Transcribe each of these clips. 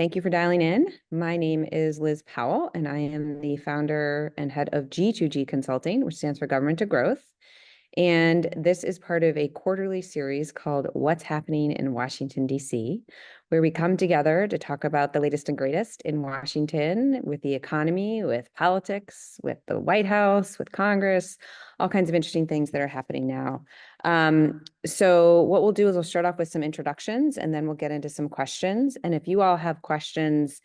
Thank you for dialing in. My name is Liz Powell, and I am the founder and head of G2G Consulting, which stands for Government to Growth. And this is part of a quarterly series called What's Happening in Washington, D.C., where we come together to talk about the latest and greatest in Washington with the economy, with politics, with the White House, with Congress, all kinds of interesting things that are happening now. So what we'll do is we'll start off with some introductions, and then we'll get into some questions. And if you all have questions,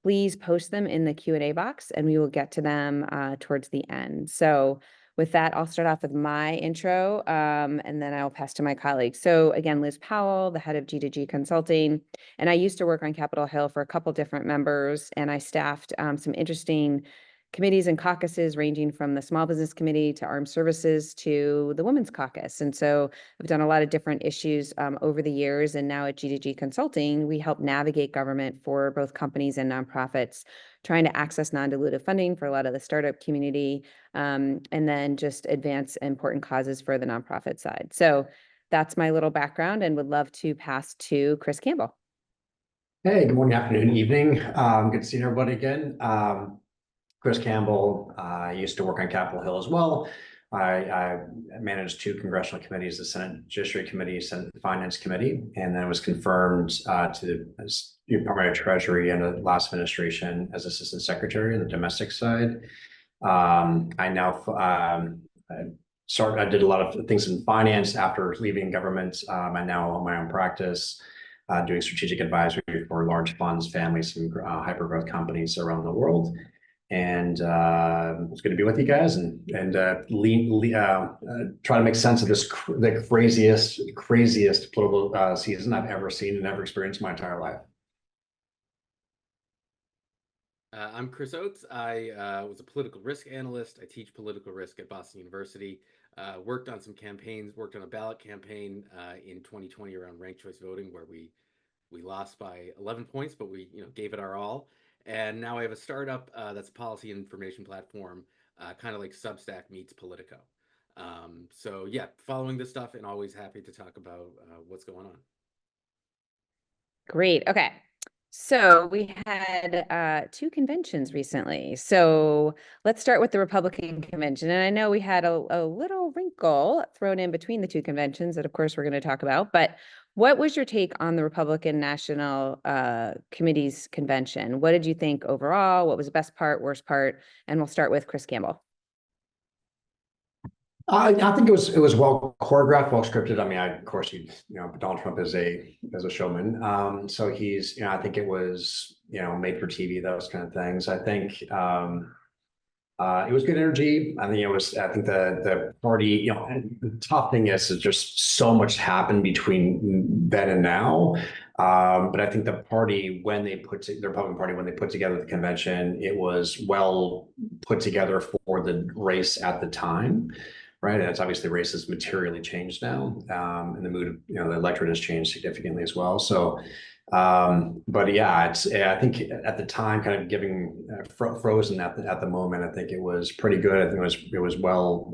please post them in the Q&A box, and we will get to them towards the end. So with that, I'll start off with my intro, and then I'll pass to my colleagues. So again, Liz Powell, the head of G2G Consulting, and I used to work on Capitol Hill for a couple different members, and I staffed some interesting committees and caucuses ranging from the Small Business Committee to Armed Services to the Women's Caucus. And so I've done a lot of different issues over the years, and now at G2G Consulting, we help navigate government for both companies and nonprofits, trying to access non-dilutive funding for a lot of the startup community, and then just advance important causes for the nonprofit side. So that's my little background, and would love to pass to Chris Campbell. Hey, good morning, afternoon, evening. Good to see everybody again. Chris Campbell. I used to work on Capitol Hill as well. I managed two congressional committees, the Senate Judiciary Committee, Senate Finance Committee, and then was confirmed to the Department of Treasury in the last administration as Assistant Secretary on the domestic side. I now I did a lot of things in finance after leaving government. I now own my own practice, doing strategic advisory for large funds, families, and hyper-growth companies around the world. And it's good to be with you guys and try to make sense of this the craziest political season I've ever seen and ever experienced in my entire life. I'm Chris Oates. I was a political risk analyst. I teach political risk at Boston University. Worked on some campaigns, worked on a ballot campaign in 2020 around ranked choice voting, where we lost by 11 points, but we gave it our all. And now I have a startup that's a policy information platform, kind of like Substack meets Politico. So yeah, following this stuff and always happy to talk about what's going on. Great. Okay. So we had two conventions recently. So let's start with the Republican convention. And I know we had a little wrinkle thrown in between the two conventions that, of course, we're going to talk about. But what was your take on the Republican National Committee's convention? What did you think overall? What was the best part, worst part? And we'll start with Chris Campbell. I think it was well choreographed, well scripted. I mean, of course, Donald Trump is a showman. So he's, I think it was, made for TV, those kind of things. I think it was good energy. I think the party, the tough thing is just so much happened between then and now. But I think the party, the Republican Party, when they put together the convention, it was well put together for the race at the time. Right. And it's obviously race has materially changed now. And the mood of, the electorate has changed significantly as well. So, but yeah, I think at the time, kind of giving frozen at the moment, I think it was pretty good. I think it was well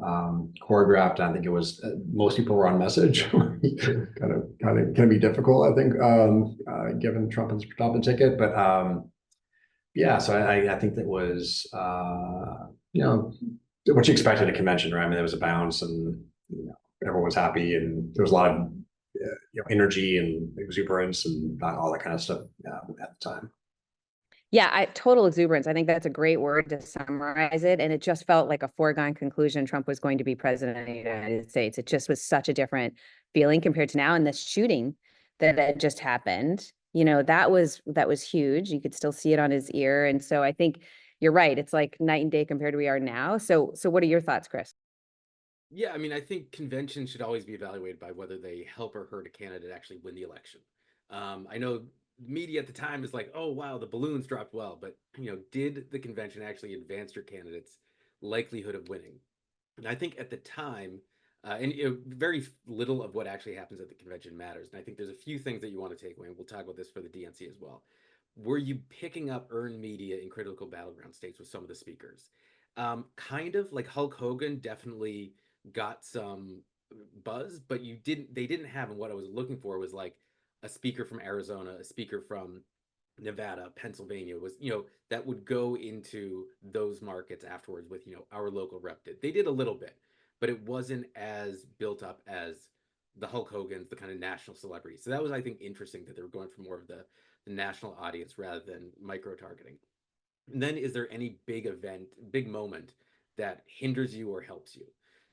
choreographed. I think it was most people were on message. kind of can be difficult, I think, given Trump and the ticket. But yeah, so I think that was what you expect at a convention, right? I mean, there was a bounce, and everyone was happy, and there was a lot of energy and exuberance and all that kind of stuff at the time. Yeah, total exuberance. I think that's a great word to summarize it. And it just felt like a foregone conclusion Trump was going to be president of the United States. It just was such a different feeling compared to now. And the shooting that had just happened, that was huge. You could still see it on his ear. And so I think you're right. It's like night and day compared to where we are now. So what are your thoughts, Chris? Yeah, I mean, I think conventions should always be evaluated by whether they help or hurt a candidate actually win the election. I know media at the time is like, oh, wow, the balloons dropped well. But, did the convention actually advance your candidate's likelihood of winning? And I think at the time, and very little of what actually happens at the convention matters. And I think there's a few things that you want to take away. And we'll talk about this for the DNC as well. Were you picking up earned media in critical battleground states with some of the speakers? Kind of like Hulk Hogan definitely got some buzz, but they didn't have, and what I was looking for was like a speaker from Arizona, a speaker from Nevada, Pennsylvania was, that would go into those markets afterwards with, our local rep did. They did a little bit, but it wasn't as built up as the Hulk Hogan's, the kind of national celebrities. So that was, I think, interesting that they were going for more of the national audience rather than micro targeting. And then is there any big event, big moment that hinders you or helps you?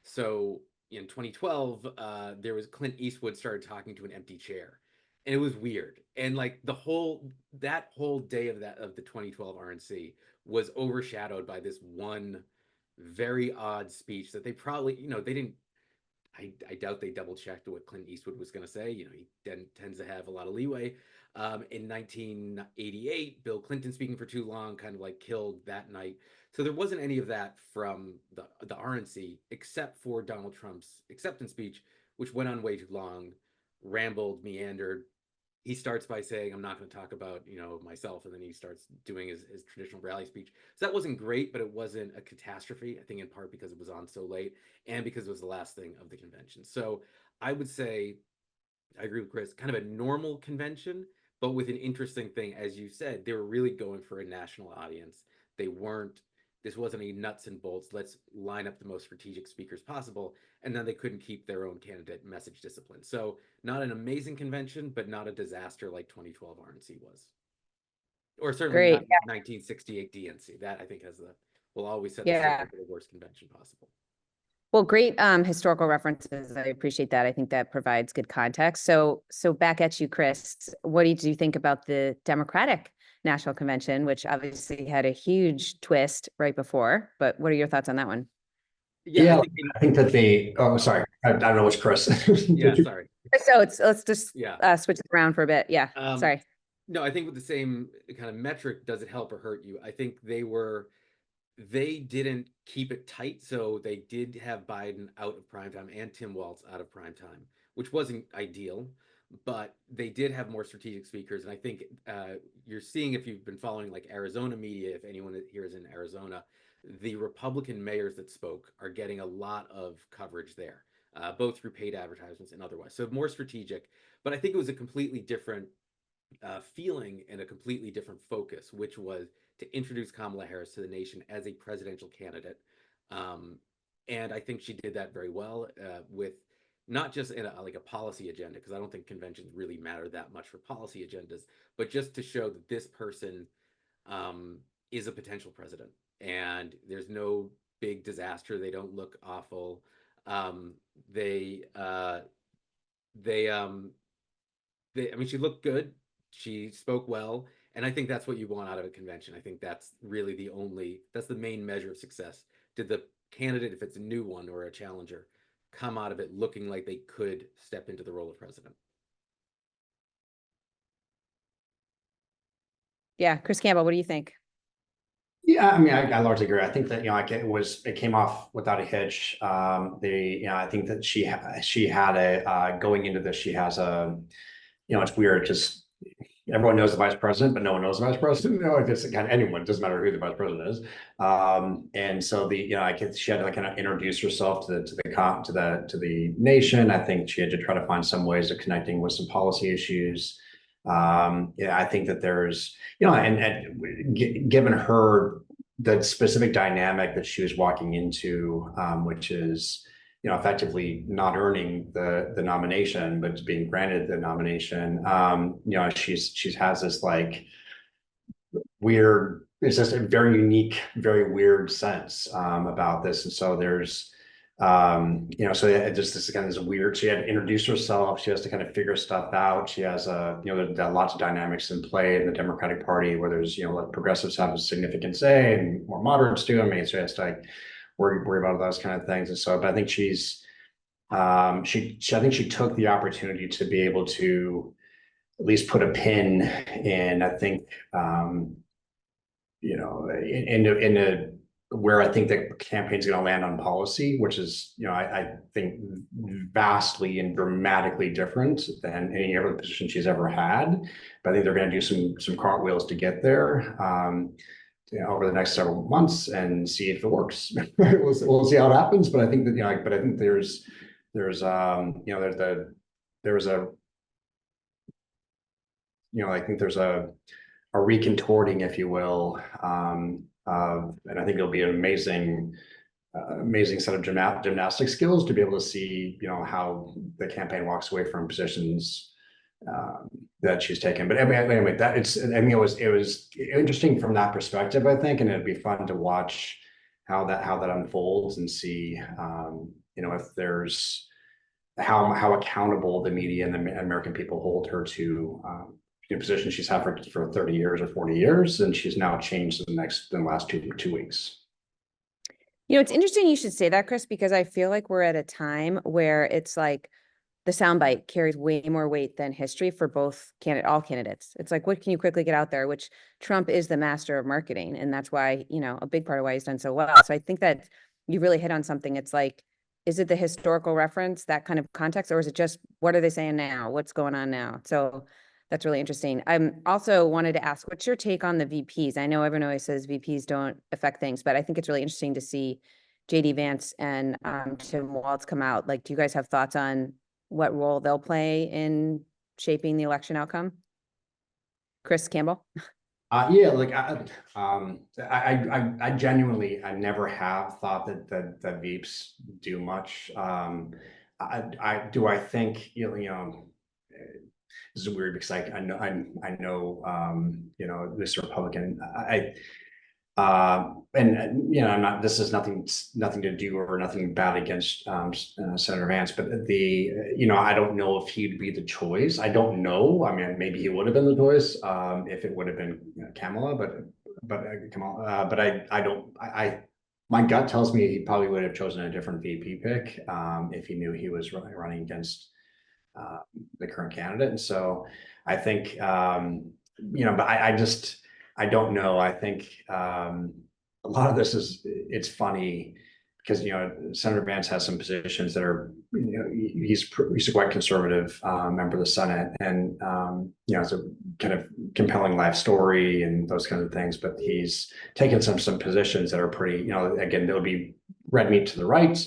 So in 2012, there was Clint Eastwood started talking to an empty chair, and it was weird. And like that whole day of the 2012 RNC was overshadowed by this one very odd speech that they probably, they didn't. I doubt they double checked what Clint Eastwood was going to say. He tends to have a lot of leeway. In 1988, Bill Clinton speaking for too long kind of like killed that night. So there wasn't any of that from the RNC except for Donald Trump's acceptance speech, which went on way too long, rambled, meandered. He starts by saying, I'm not going to talk about, myself. And then he starts doing his traditional rally speech. So that wasn't great, but it wasn't a catastrophe, I think in part because it was on so late and because it was the last thing of the convention. So I would say, I agree with Chris, kind of a normal convention, but with an interesting thing. As you said, they were really going for a national audience. They weren't, this wasn't a nuts and bolts, let's line up the most strategic speakers possible. And then they couldn't keep their own candidate message discipline. So not an amazing convention, but not a disaster like 2012 RNC was. Or certainly not Great. 1968 DNC. That I think will always set the Yeah. standard for the worst convention possible. Well, great historical references. I appreciate that. I think that provides good context. So back at you, Chris. What did you think about the Democratic National Convention, which obviously had a huge twist right before? But what are your thoughts on that one? Yeah, I think that oh, sorry, I don't know which Chris. Yeah, sorry. So let's just switch it around for a bit. Yeah, sorry. No, I think with the same kind of metric, does it help or hurt you? I think they didn't keep it tight, so they did have Biden out of primetime and Tim Walz out of primetime, which wasn't ideal, but they did have more strategic speakers. And I think you're seeing, if you've been following like Arizona media, if anyone here is in Arizona, the Republican mayors that spoke are getting a lot of coverage there, both through paid advertisements and otherwise. So more strategic, but I think it was a completely different feeling and a completely different focus, which was to introduce Kamala Harris to the nation as a presidential candidate. And I think she did that very well with not just in a policy agenda, because I don't think conventions really matter that much for policy agendas, but just to show that this person is a potential president and there's no big disaster. They don't look awful. I mean, she looked good. She spoke well. And I think that's what you want out of a convention. I think that's really that's the main measure of success. Did the candidate, if it's a new one or a challenger, come out of it looking like they could step into the role of president? Yeah, Chris Campbell, what do you think? Yeah, I mean, I largely agree. I think that it came off without a hitch. I think that she had going into this, she has it's weird because everyone knows the vice president, but no one knows the vice president. It's kind of anyone. It doesn't matter who the vice president is. And so she had to kind of introduce herself to the nation. I think she had to try to find some ways of connecting with some policy issues. I think that there's, given her the specific dynamic that she was walking into, which is, effectively not earning the nomination, but being granted the nomination. She has this like weird, it's just a very unique, very weird sense about this. And so there's, so it just this kind of this weird. She had to introduce herself. She has to kind of figure stuff out. She has there's lots of dynamics in play in the Democratic Party where there's like progressives have a significant say and more moderates do. I mean, so it's like worry about those kind of things. And so, but I think I think she took the opportunity to be able to at least put a pin in, I think, in where I think the campaign is going to land on policy, which is, I think vastly and dramatically different than any other position she's ever had. But I think they're going to do some cartwheels to get there over the next several months and see if it works. We'll see how it happens. But I think that, but I think there's I think there's recontorting, if you will, and I think it'll be an amazing set of gymnastic skills to be able to see, how the campaign walks away from positions that she's taken. But anyway, it was interesting from that perspective, I think, and it'd be fun to watch how that unfolds and see, if there's how accountable the media and the American people hold her to positions she's had for 30 years or 40 years, and she's now changed in the last two weeks. It's interesting you should say that, Chris, because I feel like we're at a time where it's like the soundbite carries way more weight than history for all candidates. It's like, what can you quickly get out there? Which Trump is the master of marketing. And that's why, a big part of why he's done so well. So I think that you really hit on something. It's like, is it the historical reference, that kind of context, or is it just, what are they saying now? What's going on now? So that's really interesting. I also wanted to ask, what's your take on the VPs? I know everyone always says VPs don't affect things, but I think it's really interesting to see JD Vance and Tim Walz come out. Like, do you guys have thoughts on what role they'll play in shaping the election outcome? Chris Campbell? Yeah, like I genuinely, I never have thought that Veeps do much. I think, this is weird because I know this Republican, I'm not, this is nothing to do or nothing bad against Senator Vance, but I don't know if he'd be the choice. I don't know. I mean, maybe he would have been the choice if it would have been Kamala, but I don't. My gut tells me he probably would have chosen a different VP pick if he knew he was running against the current candidate. And so I think, but I don't know. I think a lot of this it's funny because, Senator Vance has some positions that are, he's a quite conservative member of the Senate, and, it's a kind of compelling life story and those kinds of things, but he's taken some positions that are pretty, again, they'll be red meat to the right,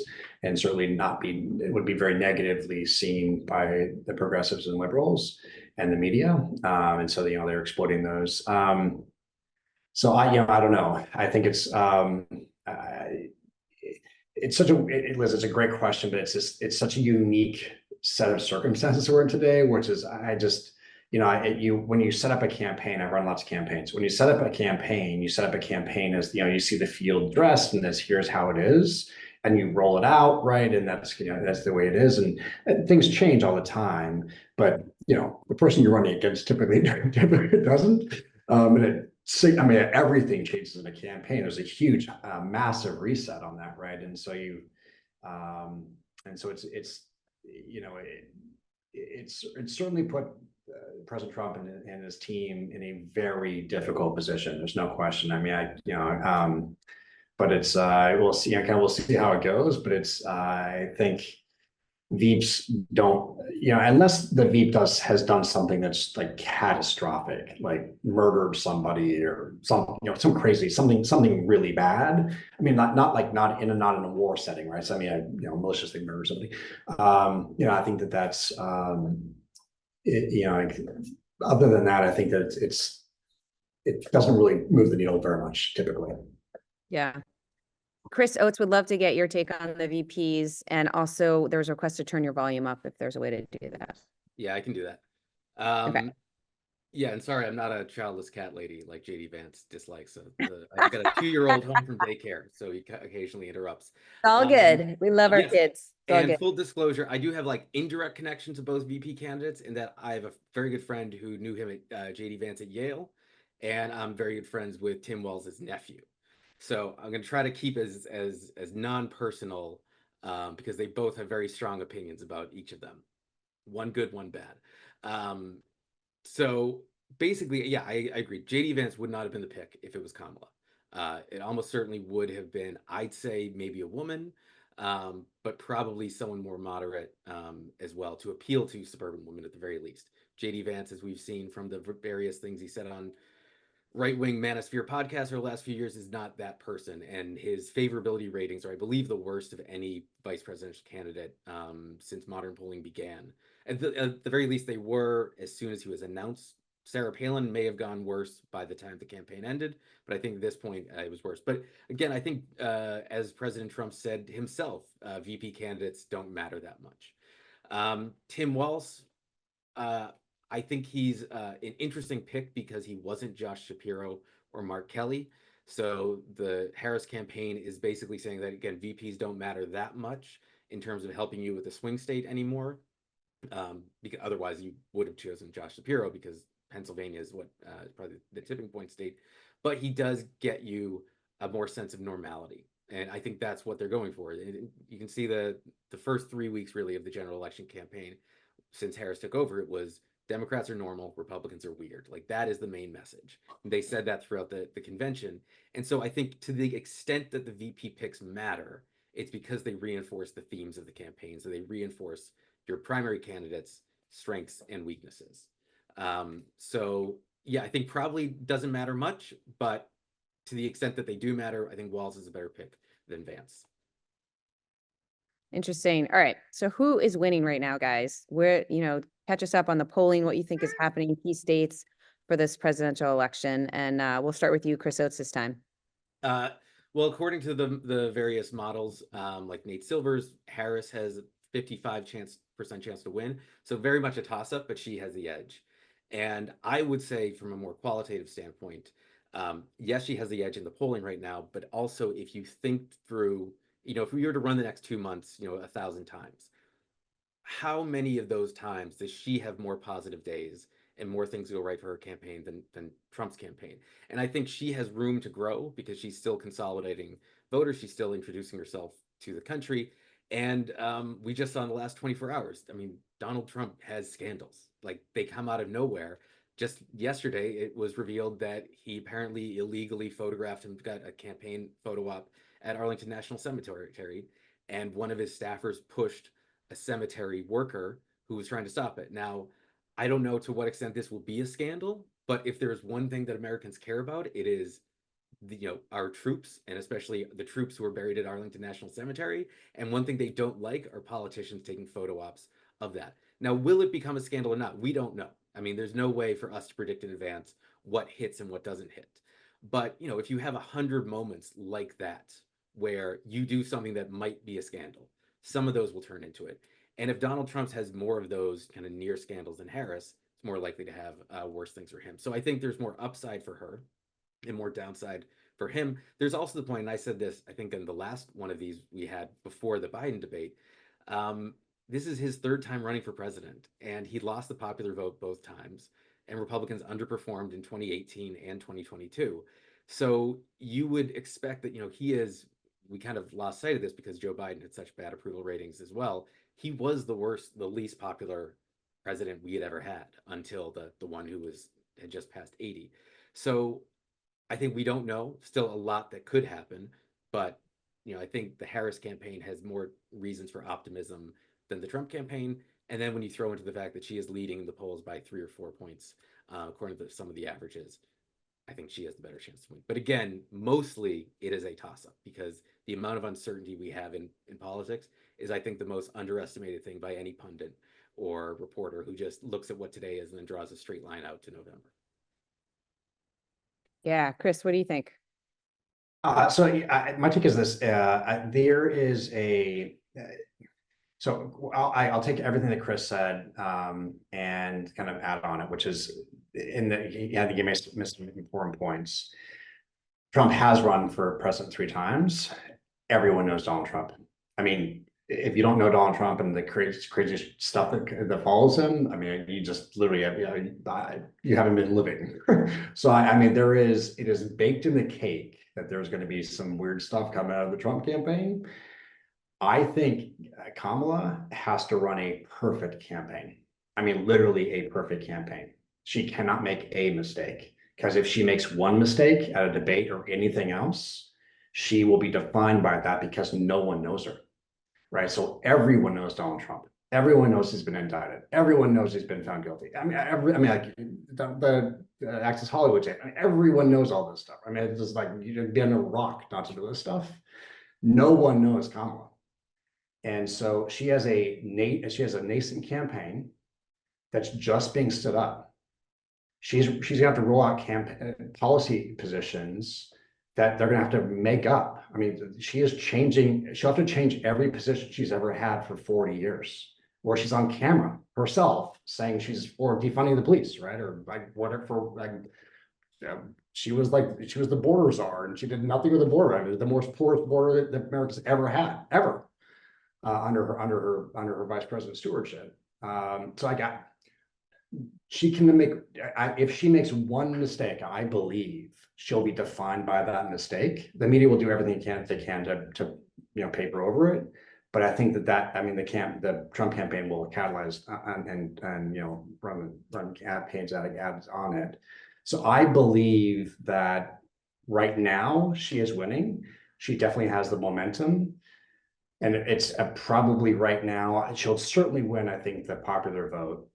and certainly it would be very negatively seen by the progressives and liberals and the media. And so, they're exploiting those. So I don't know. I think it's Liz, it's a great question, but it's such a unique set of circumstances we're in today, which is, when you set up a campaign, I run lots of campaigns. When you set up a campaign, as, you see the field dressed and here's how it is, and you roll it out, right? And that's the way it is. And things change all the time, but the person you're running against typically doesn't. Everything changes in a campaign. There's a huge, massive reset on that, right? And so it's certainly put President Trump and his team in a very difficult position. There's no question. But it's we'll see. We'll see how it goes. But I think Veeps don't, unless the Veep has done something that's like catastrophic, like murdered somebody or some crazy, something really bad. I mean, not in a war setting, right? So maliciously murder somebody. I think that's other than that, I think that it doesn't really move the needle very much typically. Yeah. Chris Oates, would love to get your take on the VPs, and also there was a request to turn your volume up if there's a way to do that. Yeah, I can do that. Okay. Yeah, and sorry, I'm not a childless cat lady like JD Vance dislikes. I've got a 2-year-old home from daycare, so he occasionally interrupts. It's all good. We love our kids. And full disclosure, I do have indirect connections to both VP candidates in that I have a very good friend who knew him at JD Vance at Yale, and I'm very good friends with Tim Walz's nephew. So I'm going to try to keep as non-personal because they both have very strong opinions about each of them. One good, one bad. So basically, yeah, I agree. JD Vance would not have been the pick if it was Kamala. It almost certainly would have been, I'd say, maybe a woman, but probably someone more moderate as well, to appeal to suburban women at the very least. JD Vance, as we've seen from the various things he said on right-wing manosphere podcasts over the last few years, is not that person, and his favorability ratings are, I believe, the worst of any vice presidential candidate since modern polling began. At the very least, they were as soon as he was announced Sarah Palin may have gone worse by the time the campaign ended, but I think at this point it was worse. But again, I think as President Trump said himself, VP candidates don't matter that much. Tim Walz, I think he's an interesting pick because he wasn't Josh Shapiro or Mark Kelly. So the Harris campaign is basically saying that, again, VPs don't matter that much in terms of helping you with the swing state anymore. Because otherwise you would have chosen Josh Shapiro, because Pennsylvania is what probably the tipping point state. But he does get you a more sense of normality. And I think that's what they're going for. You can see the first 3 weeks really of the general election campaign since Harris took over, it was Democrats are normal, Republicans are weird. Like, that is the main message. And they said that throughout the convention. And so I think to the extent that the VP picks matter, it's because they reinforce the themes of the campaign. So they reinforce your primary candidate's strengths and weaknesses. So yeah, I think probably doesn't matter much, but to the extent that they do matter, I think Walz is a better pick than Vance. Interesting. All right. So who is winning right now, guys? Where, catch us up on the polling, what you think is happening in key states for this presidential election. And we'll start with you, Chris Oates, this time. Well, according to the various models, like Nate Silver's, Harris has 55% chance to win. So very much a toss-up, but she has the edge. And I would say from a more qualitative standpoint, yes, she has the edge in the polling right now, but also if you think through, if we were to run the next 2 months, 1,000 times, how many of those times does she have more positive days and more things go right for her campaign than Trump's campaign? And I think she has room to grow because she's still consolidating voters. She's still introducing herself to the country. And we just saw in the last 24 hours, I mean, Donald Trump has scandals. Like, they come out of nowhere. Just yesterday, it was revealed that he apparently illegally photographed and got a campaign photo op at Arlington National Cemetery. And one of his staffers pushed a cemetery worker who was trying to stop it. Now, I don't know to what extent this will be a scandal, but if there's one thing that Americans care about, it is our troops, and especially the troops who are buried at Arlington National Cemetery. And one thing they don't like are politicians taking photo ops of that. Now, will it become a scandal or not? We don't know. I mean, there's no way for us to predict in advance what hits and what doesn't hit. But, if you have 100 moments like that, where you do something that might be a scandal, some of those will turn into it. And if Donald Trump has more of those kind of near scandals than Harris, it's more likely to have worse things for him. So I think there's more upside for her and more downside for him. There's also the point, and I said this, I think in the last one of these we had before the Biden debate, this is his third time running for president, and he lost the popular vote both times, and Republicans underperformed in 2018 and 2022. So you would expect that, we kind of lost sight of this because Joe Biden had such bad approval ratings as well. He was the least popular president we had ever had until the one who had just passed 80. So I think we don't know, still a lot that could happen, but I think the Harris campaign has more reasons for optimism than the Trump campaign. And then when you throw into the fact that she is leading the polls by 3 or 4 points, according to some of the averages, I think she has the better chance to win. But again, mostly it is a toss-up because the amount of uncertainty we have in politics is, I think, the most underestimated thing by any pundit or reporter who just looks at what today is and then draws a straight line out to November. Yeah. Chris, what do you think? My take is this: there is so I'll take everything that Chris said and kind of add on it, which is I think he missed some important points. Trump has run for president 3 times. Everyone knows Donald Trump. I mean, if you don't know Donald Trump and the crazy stuff that follows him, I mean, you just literally you haven't been living. So I mean, it is baked in the cake that there's going to be some weird stuff coming out of the Trump campaign. I think Kamala has to run a perfect campaign. I mean, literally a perfect campaign. She cannot make a mistake, because if she makes one mistake at a debate or anything else, she will be defined by that because no one knows her, right? So everyone knows Donald Trump. Everyone knows he's been indicted. Everyone knows he's been found guilty. I mean, like the Access Hollywood tape. I mean, everyone knows all this stuff. I mean, it's just like you'd be on a rock not to do this stuff. No one knows Kamala. And so she has a nascent campaign that's just being stood up. she's gonna have to roll out policy positions that they're gonna have to make up. I mean, she is changing, she'll have to change every position she's ever had for 40 years. Where she's on camera herself saying she's for defunding the police, right? Or like whatever, like she was the border czar, and she did nothing with the border. I mean, the most porous border that America's ever had, ever, under her vice president stewardship. So I got she can make if she makes one mistake, I believe she'll be defined by that mistake. The media will do everything they can to paper over it. But I think I mean the Trump campaign will catalyze and run campaigns ads on it. So I believe that right now she is winning. She definitely has the momentum. And it's probably right now, she'll certainly win, I think, the popular vote.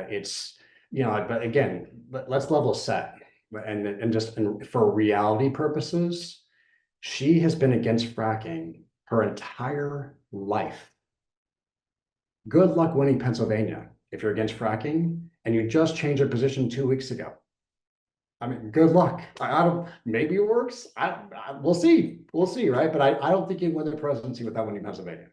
It's, but again, let's level set. And just for reality purposes, she has been against fracking her entire life. Good luck winning Pennsylvania if you're against fracking and you just changed your position 2 weeks ago. I mean, good luck. I don't, maybe it works. We'll see. We'll see, right? But I don't think you win the presidency without winning Pennsylvania.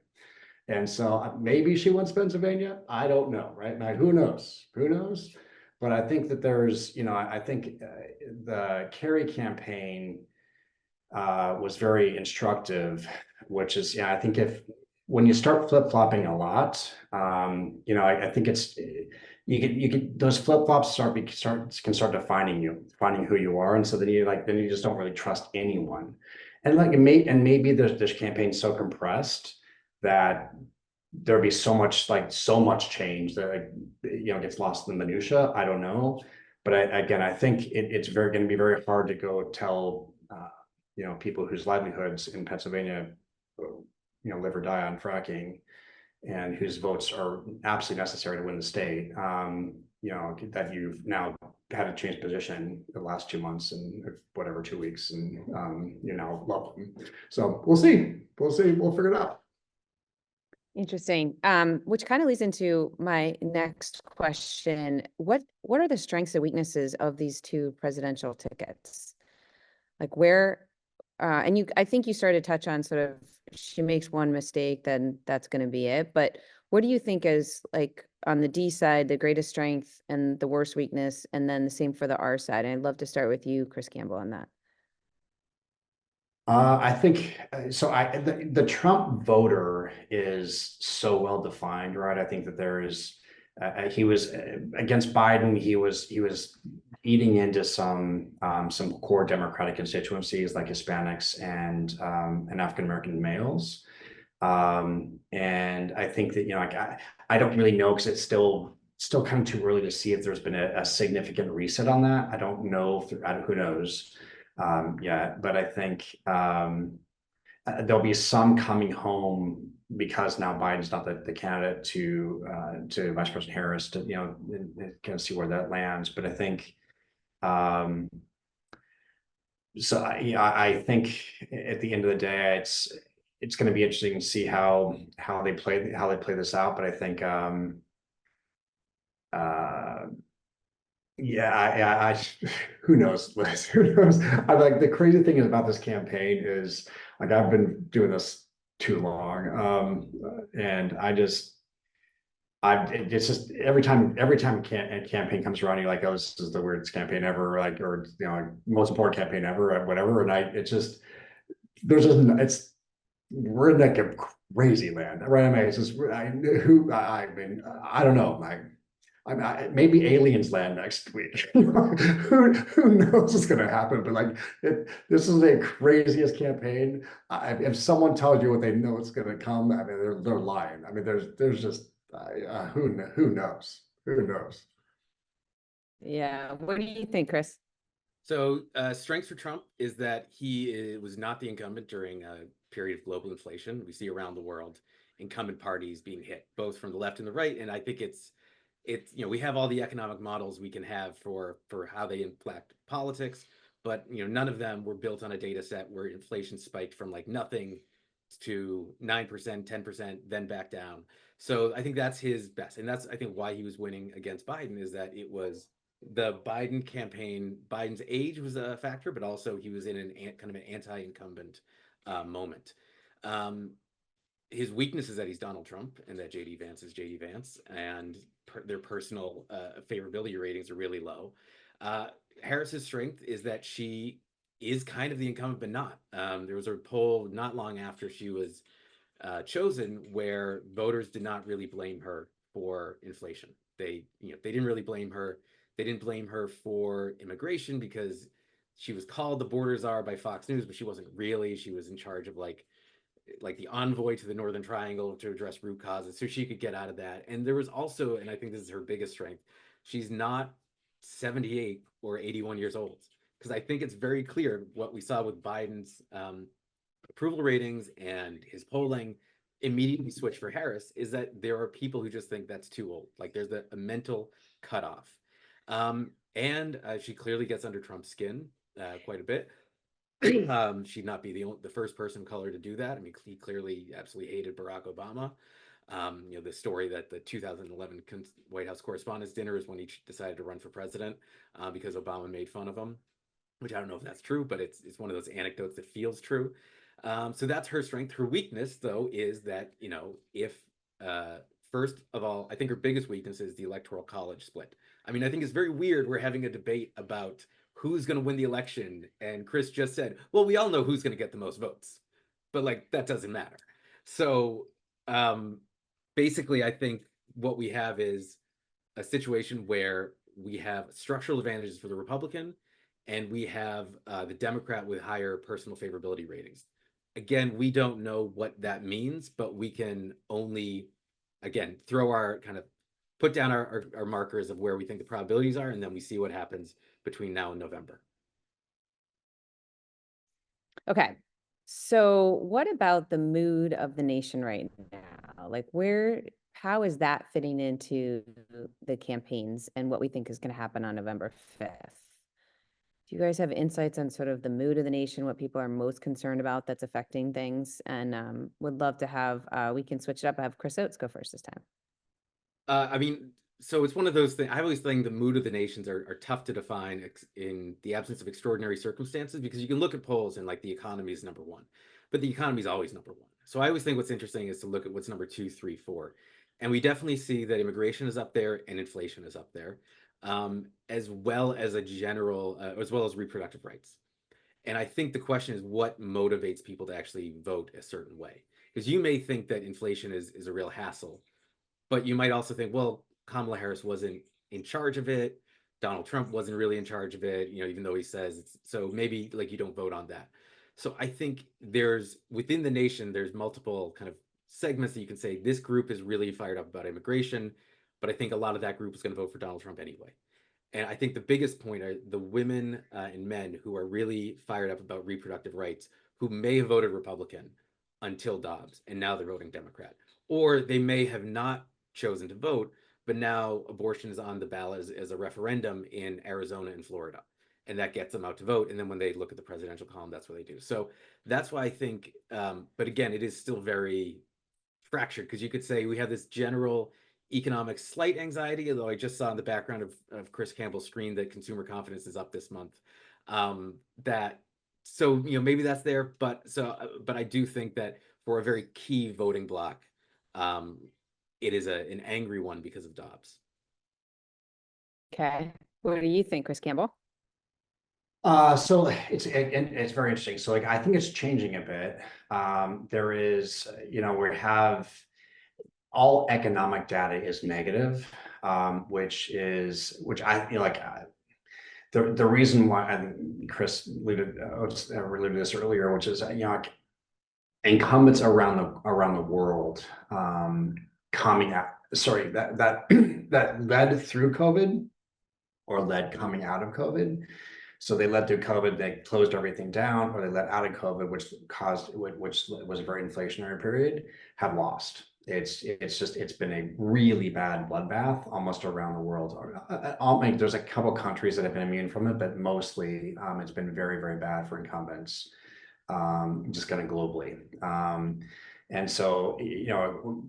And so maybe she wins Pennsylvania. I don't know, right? Now, who knows? Who knows? But I think that there's, I think the Kerry campaign was very instructive, which is, I think when you start flip-flopping a lot, I think it's you get those flip-flops can start defining who you are, and so then you just don't really trust anyone, and maybe this campaign's so compressed that there'll be so much change that gets lost in the minutia. I don't know, but I think it's going to be very hard to go tell people whose livelihoods in Pennsylvania live or die on fracking, and whose votes are absolutely necessary to win the state, that you've now had to change position the last 2 months and whatever 2 weeks, and you now love them. So we'll see. We'll figure it out. Interesting. Which kind of leads into my next question. What are the strengths and weaknesses of these two presidential tickets? Like where, I think you started to touch on sort of, she makes one mistake, then that's going to be it. But what do you think is, like, on the D side, the greatest strength and the worst weakness, and then the same for the R side? And I'd love to start with you, Chris Campbell, on that. I think so. The Trump voter is so well defined, right? I think that there is. He was against Biden. He was eating into some core Democratic constituencies like Hispanics and African American males. And I think that I don't really know, because it's still kind of too early to see if there's been a significant reset on that. I don't know who knows. But I think there'll be some coming home, because now Biden's not the candidate to Vice President Harris, to kind of see where that lands. But I think I think at the end of the day, it's going to be interesting to see how they play this out. But I think who knows, Liz? Who knows? The crazy thing about this campaign is, I've been doing this too long, and it's just every time a campaign comes around, you're like, oh, this is the weirdest campaign ever, or most important campaign ever, or whatever. And we're in like a crazy land, right? I mean, it's just I mean, I don't know. Maybe aliens land next week. Who knows what's going to happen? But this is the craziest campaign. If someone tells you what they know it's going to come, I mean, they're lying. I mean, there's just who knows? Who knows? Yeah. What do you think, Chris? So strengths for Trump is that he was not the incumbent during a period of global inflation. We see around the world incumbent parties being hit, both from the left and the right. And I think it's we have all the economic models we can have for how they impact politics, but none of them were built on a data set where inflation spiked from like nothing to 9%, 10%, then back down. So I think that's his best, and that's I think why he was winning against Biden, is that it was the Biden campaign, Biden's age was a factor, but also he was in kind of an anti-incumbent moment. Um, his weakness is that he's Donald Trump and that JD Vance is JD Vance, and their personal favorability ratings are really low. Harris's strength is that she is kind of the incumbent, but not. There was a poll not long after she was chosen where voters did not really blame her for inflation. They didn't really blame her. They didn't blame her for immigration because she was called the border czar by Fox News, but she wasn't really. She was in charge of like the envoy to the Northern Triangle to address root causes, so she could get out of that. And there was also, and I think this is her biggest strength, she's not 78 or 81 years old. Because I think it's very clear what we saw with Biden's approval ratings and his polling immediately switch for Harris is that there are people who just think that's too old. Like there's a mental cutoff. And she clearly gets under Trump's skin quite a bit. She'd not be the first person of color to do that. I mean, he clearly absolutely hated Barack Obama. The story that the 2011 White House Correspondents' Dinner is when he decided to run for president because Obama made fun of him, which I don't know if that's true, but it's one of those anecdotes that feels true. So that's her strength. Her weakness, though, is that, if first of all, I think her biggest weakness is the electoral college split. I mean, I think it's very weird we're having a debate about who's going to win the election. And Chris just said, well, we all know who's going to get the most votes, but like that doesn't matter. So basically, I think what we have is a situation where we have structural advantages for the Republican and we have the Democrat with higher personal favorability ratings. Again, we don't know what that means, but we can only, again, throw our kind of put down our markers of where we think the probabilities are, and then we see what happens between now and November. Okay. So what about the mood of the nation right now? Like how is that fitting into the campaigns and what we think is going to happen on November 5th? Do you guys have insights on sort of the mood of the nation, what people are most concerned about that's affecting things? And would love to have, we can switch it up. I have Chris Oates go first this time. I mean, so it's one of those things. I always think the mood of the nations are tough to define in the absence of extraordinary circumstances, because you can look at polls and like the economy is number one, but the economy is always number one. So I always think what's interesting is to look at what's number 2, 3, 4. And we definitely see that immigration is up there and inflation is up there, as well as as well as reproductive rights. And I think the question is what motivates people to actually vote a certain way? Because you may think that inflation is a real hassle, but you might also think, well, Kamala Harris wasn't in charge of it. Donald Trump wasn't really in charge of it, even though he says it's, so maybe like you don't vote on that. So I think within the nation, there's multiple kind of segments that you can say this group is really fired up about immigration, but I think a lot of that group is going to vote for Donald Trump anyway. And I think the biggest point are the women and men who are really fired up about reproductive rights, who may have voted Republican until Dobbs, and now they're voting Democrat. Or they may have not chosen to vote, but now abortion is on the ballot as a referendum in Arizona and Florida. And that gets them out to vote. And then when they look at the presidential column, that's what they do. So that's why I think, but again, it is still very fractured, because you could say we have this general economic slight anxiety, although I just saw in the background of Chris Campbell's screen that consumer confidence is up this month. So maybe that's there, but I do think that for a very key voting block, it is an angry one because of Dobbs. Okay. What do you think, Chris Campbell? So it's very interesting. So like I think it's changing a bit. There is, we have all economic data is negative, which the reason why, and Chris alluded to this earlier, which is incumbents around the world coming out. Sorry, that led through COVID or led coming out of COVID. So they led through COVID, they closed everything down, or they led out of COVID, which was a very inflationary period, have lost. It's been a really bad bloodbath almost around the world. There's a couple countries that have been immune from it, but mostly it's been very, very bad for incumbents, just kind of globally. And so,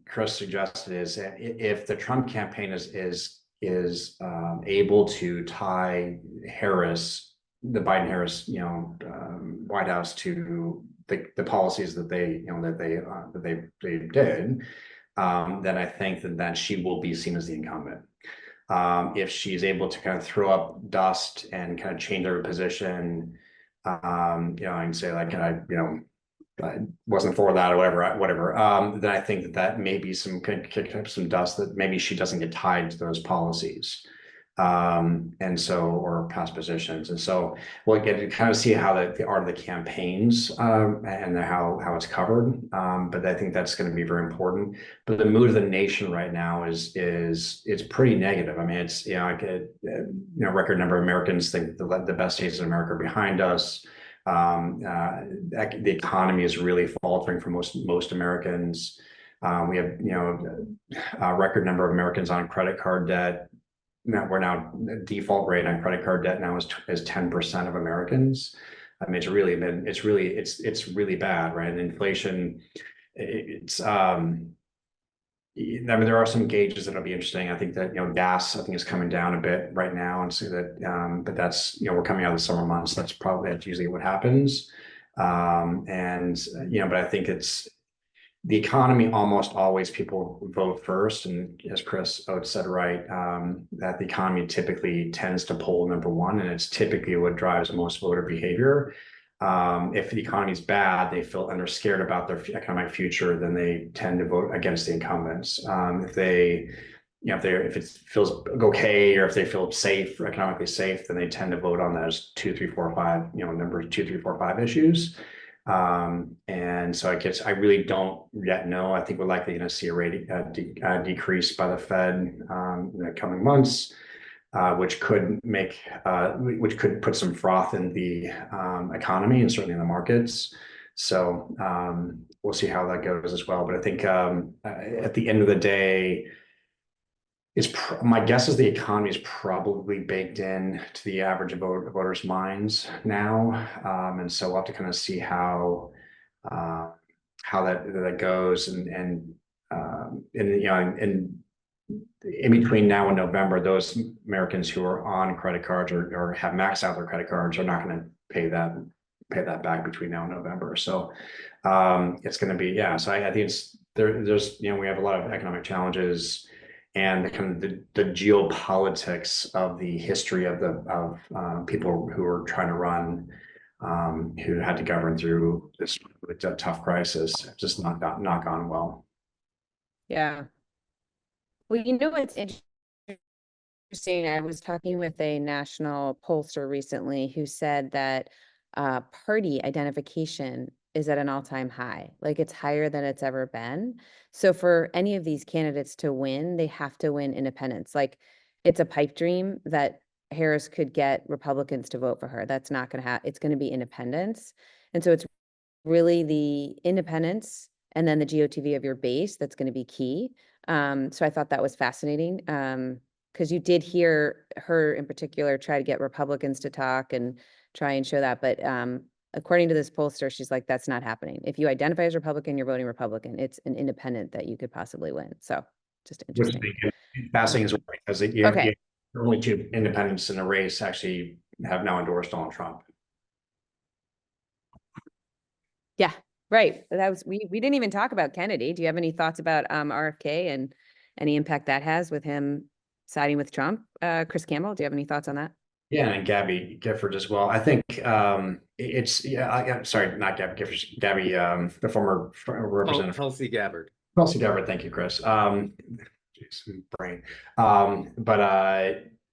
Chris suggested is that if the Trump campaign is able to tie the Biden-Harris, White House to the policies that they did, then I think that she will be seen as the incumbent. If she's able to kind of throw up dust and kind of change her position, and say like, I wasn't for that or whatever. Then I think that maybe could kick up some dust that maybe she doesn't get tied to those policies. Or past positions. And so we'll get to kind of see how the art of the campaigns, and how it's covered. But I think that's going to be very important. But the mood of the nation right now is it's pretty negative. I mean, it's, record number of Americans think the best days in America are behind us. The economy is really faltering for most Americans. We have, a record number of Americans on credit card debt. We're now default rate on credit card debt now is 10% of Americans. I mean, it's really bad, right? And inflation, there are some gauges that'll be interesting. I think that, gas, I think is coming down a bit right now, and so that, but that's, we're coming out of the summer months. That's usually what happens. But I think the economy, almost always people vote first. And as Chris Oates said, right, that the economy typically tends to poll number one, and it's typically what drives most voter behavior. If the economy is bad, they feel and they're scared about their economic future, then they tend to vote against the incumbents. If it feels okay, or if they feel safe, economically safe, then they tend to vote on those 2, 3, 4, 5, number 2, 3, 4, 5 issues. And so I really don't yet know. I think we're likely going to see a rate decrease by the Fed in the coming months, which could put some froth in the economy and certainly in the markets. So we'll see how that goes as well. But I think at the end of the day, my guess is the economy is probably baked in to the average voters' minds now, and so we'll have to kind of see how that goes, and in between now and November, those Americans who are on credit cards or have maxed out their credit cards are not going to pay that back between now and November. So it's going to be, yeah. So I think there's we have a lot of economic challenges, and the geopolitics of the history of people who are trying to run, who had to govern through this tough crisis, just not gone well. Yeah. Well, what's interesting, I was talking with a national pollster recently who said that party identification is at an all-time high. Like, it's higher than it's ever been. So for any of these candidates to win, they have to win independents. Like, it's a pipe dream that Harris could get Republicans to vote for her. That's not going to happen. It's going to be independents. And so it's really the independents and then the GOTV of your base that's going to be key. So I thought that was fascinating, because you did hear her in particular try to get Republicans to talk and try and show that. But according to this pollster, she's like, that's not happening. If you identify as Republican, you're voting Republican. It's an independent that you could possibly win. So just interesting. Fascinating is right, because okay. Only 2 independents in the race actually have now endorsed Donald Trump. Yeah, right. That was we didn't even talk about Kennedy. Do you have any thoughts about RFK and any impact that has with him siding with Trump? Chris Campbell, do you have any thoughts on that? Yeah, and Gabby Gifford as well. I think I'm sorry, not Gabby Gifford, Gabby, the former representative. Tulsi Gabbard. Tulsi Gabbard, thank you, Chris. Brain.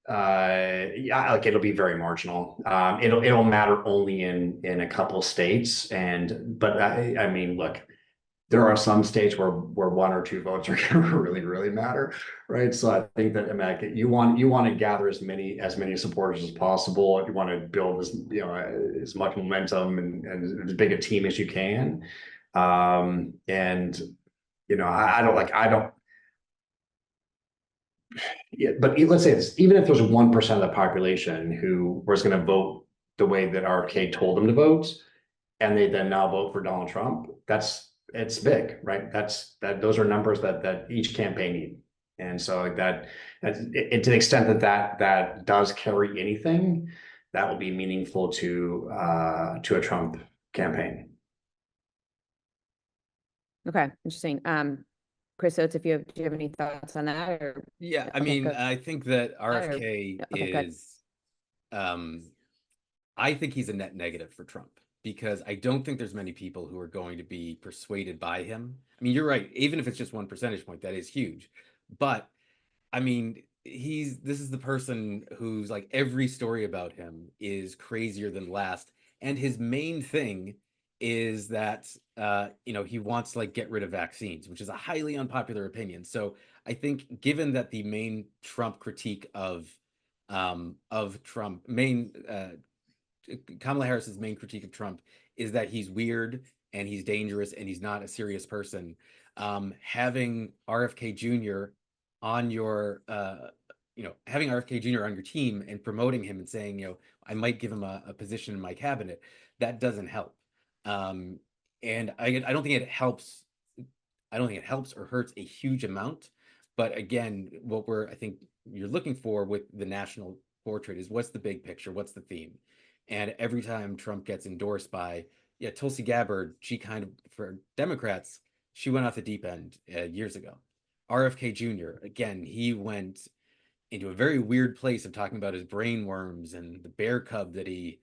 Yeah, like, it'll be very marginal. It'll matter only in a couple states, but I mean, look, there are some states where 1 or 2 votes are going to really matter, right? So I think that, I mean, you want to gather as many supporters as possible. You want to build as much momentum and as big a team as you can. I don't. Yeah, but let's say this, even if there's 1% of the population who was going to vote the way that RFK told them to vote, and they then now vote for Donald Trump, it's big, right? Those are numbers that each campaign need. And so to the extent that does carry anything, that will be meaningful to a Trump campaign. Okay, interesting. Chris Oates, do you have any thoughts on that? Or Yeah, I okay, mean, go I think that ahead, RFK okay, good. is, um, I think he's a net negative for Trump because I don't think there's many people who are going to be persuaded by him. I mean, you're right. Even if it's just 1 percentage point, that is huge. But I mean, this is the person who's like every story about him is crazier than last. And his main thing is that he wants to like get rid of vaccines, which is a highly unpopular opinion. So I think given that the main Trump critique of Trump, Kamala Harris's main critique of Trump is that he's weird and he's dangerous and he's not a serious person. Having RFK Jr. on your, having RFK Jr. on your team and promoting him and saying, I might give him a position in my cabinet, that doesn't help. And I don't think it helps. I don't think it helps or hurts a huge amount. But again, I think you're looking for with the national portrait is what's the big picture? What's the theme? And every time Trump gets endorsed by, Tulsi Gabbard, she kind of, for Democrats, she went off the deep end years ago. RFK Jr., again, he went into a very weird place of talking about his brain worms and the bear cub that he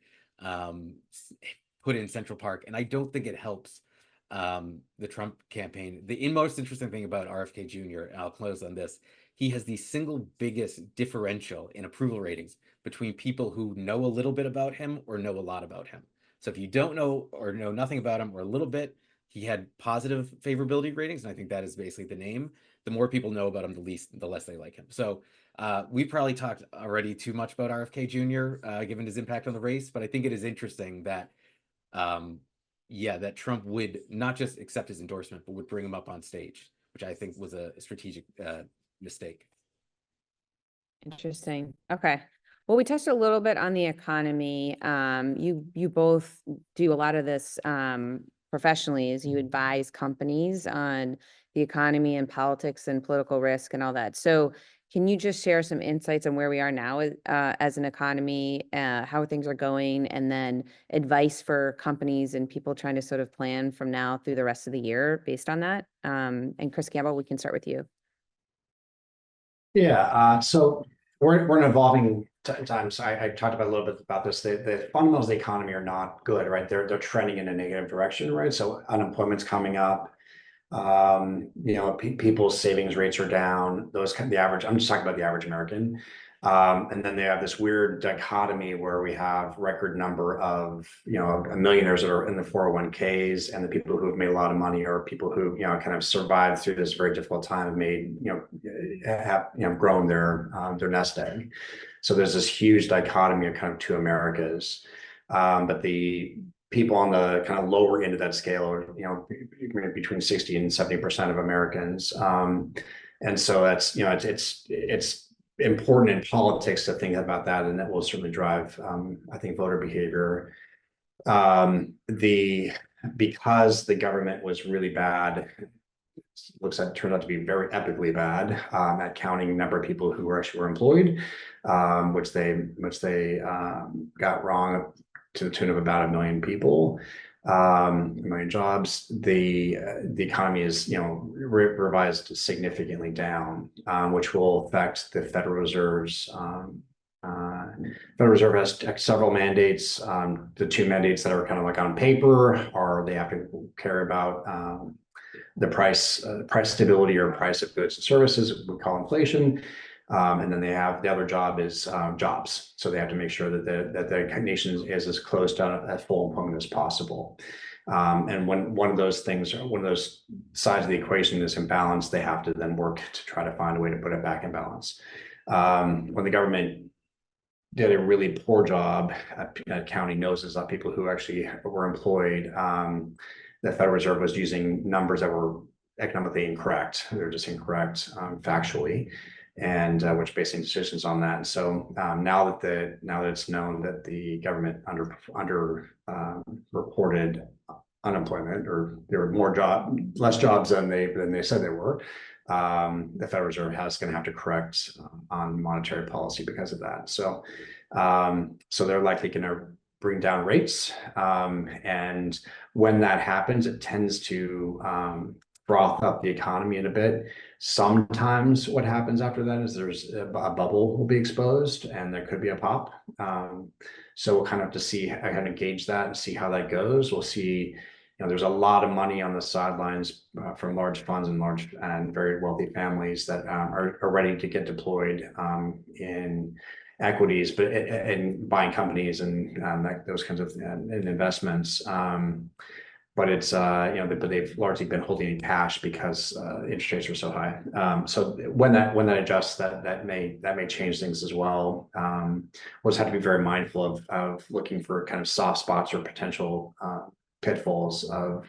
put in Central Park. And I don't think it helps the Trump campaign. The most interesting thing about RFK Jr., and I'll close on this, he has the single biggest differential in approval ratings between people who know a little bit about him or know a lot about him. So if you don't know or know nothing about him or a little bit, he had positive favorability ratings, and I think that is basically the name. The more people know about him, the less they like him. So we probably talked already too much about RFK Jr., given his impact on the race, but I think it is interesting that that Trump would not just accept his endorsement, but would bring him up on stage, which I think was a strategic mistake. Interesting. Okay. Well, we touched a little bit on the economy. You both do a lot of this professionally, as you advise companies on the economy and politics and political risk and all that. So can you just share some insights on where we are now as an economy, how things are going, and then advice for companies and people trying to sort of plan from now through the rest of the year based on that? And Chris Campbell, we can start with you. Yeah, so we're in evolving times. I talked about a little bit about this. The fundamentals of the economy are not good, right? They're trending in a negative direction, right? So unemployment's coming up. People's savings rates are down. The average. I'm just talking about the average American. And then they have this weird dichotomy where we have record number of, millionaires that are in the 401ks, and the people who have made a lot of money are people who, kind of survived through this very difficult time and made, have grown their nest egg. So there's this huge dichotomy of kind of two Americas. But the people on the kind of lower end of that scale are, between 60 and 70% of Americans. And so that's, it's important in politics to think about that, and that will certainly drive, I think, voter behavior. Because the government was really bad, turns out to be very epically bad at counting number of people who actually were employed, which they got wrong to the tune of about 1 million people. 1 million jobs. The economy is revised significantly down, which will affect the Federal Reserve's. Federal Reserve has several mandates. The two mandates that are kind of like on paper are they have to care about the price stability or price of goods and services, we call inflation. And then they have the other job is jobs. So they have to make sure that the nation is as close to full employment as possible. And when one of those sides of the equation is imbalanced, they have to then work to try to find a way to put it back in balance. When the government did a really poor job at counting noses on people who actually were employed, the Federal Reserve was using numbers that were economically incorrect. They were just incorrect factually, and which basing decisions on that. And so now that it's known that the government under reported unemployment, or there were less jobs than they said there were, the Federal Reserve is going to have to correct on monetary policy because of that. So, so they're likely going to bring down rates. And when that happens, it tends to froth up the economy in a bit. Sometimes what happens after that is there's a bubble will be exposed and there could be a pop. So we'll kind of have to see, I kind of gauge that and see how that goes. We'll see, there's a lot of money on the sidelines from large funds and large and very wealthy families that are ready to get deployed in equities, but in buying companies and those kinds of investments. But it's but they've largely been holding in cash because interest rates are so high. So when that adjusts, that may change things as well. We'll just have to be very mindful of looking for kind of soft spots or potential pitfalls of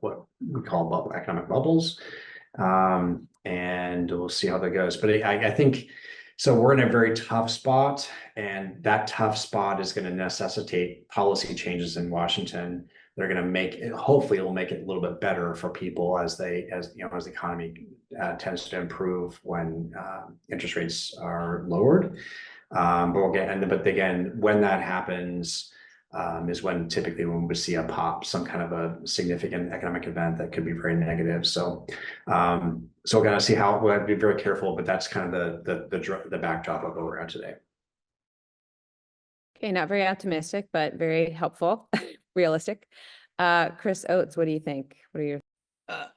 what we call economic bubbles, and we'll see how that goes. But I think so. We're in a very tough spot, and that tough spot is going to necessitate policy changes in Washington. They're going to make it, hopefully it'll make it a little bit better for people as the economy tends to improve when interest rates are lowered. But again, when that happens is when typically when we see a pop, some kind of a significant economic event that could be very negative. So so we're going to see how we'll be very careful, but that's kind of the backdrop of where we're at today. Okay, not very optimistic, but very helpful, realistic. Chris Oates, what do you think? What are your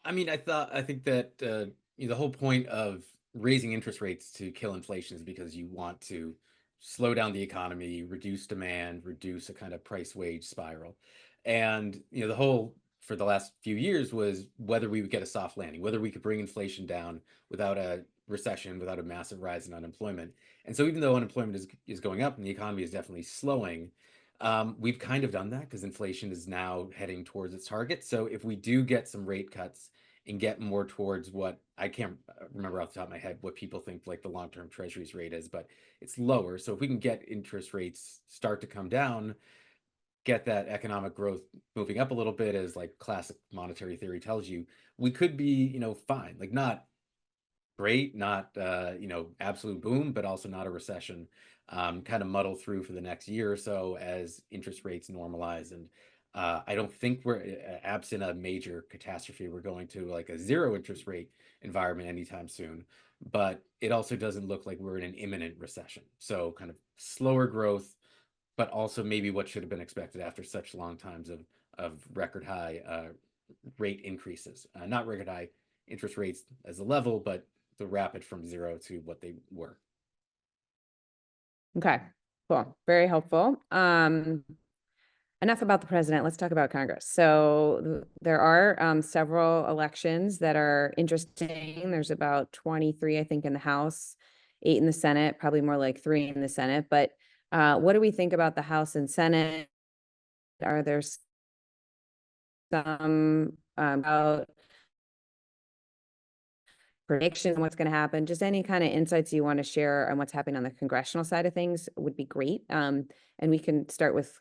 I mean, I think that the whole point of raising interest rates to kill inflation is because you want to slow down the economy, reduce demand, reduce a kind of price wage spiral. And the whole for the last few years was whether we would get a soft landing, whether we could bring inflation down without a recession, without a massive rise in unemployment. And so even though unemployment is going up and the economy is definitely slowing, we've kind of done that because inflation is now heading towards its target. So if we do get some rate cuts and get more towards what I can't remember off the top of my head what people think like the long-term treasuries rate is, but it's lower. So if we can get interest rates start to come down, get that economic growth moving up a little bit, as like classic monetary theory tells you, we could be, fine. Like not great, not absolute boom, but also not a recession. Kind of muddle through for the next year or so as interest rates normalize. And I don't think we're absent a major catastrophe. We're going to like a zero interest rate environment anytime soon. But it also doesn't look like we're in an imminent recession. So kind of slower growth, but also maybe what should have been expected after such long times of record high rate increases. Not record high interest rates as a level, but the rapid from zero to what they were. Okay, cool. Very helpful. Enough about the president. Let's talk about Congress. So there are several elections that are interesting. There's about 23, I think, in the House, 8 in the Senate, probably more like 3 in the Senate. But what do we think about the House and Senate? Are there some about prediction on what's going to happen? Just any kind of insights you want to share on what's happening on the congressional side of things would be great. And we can start with.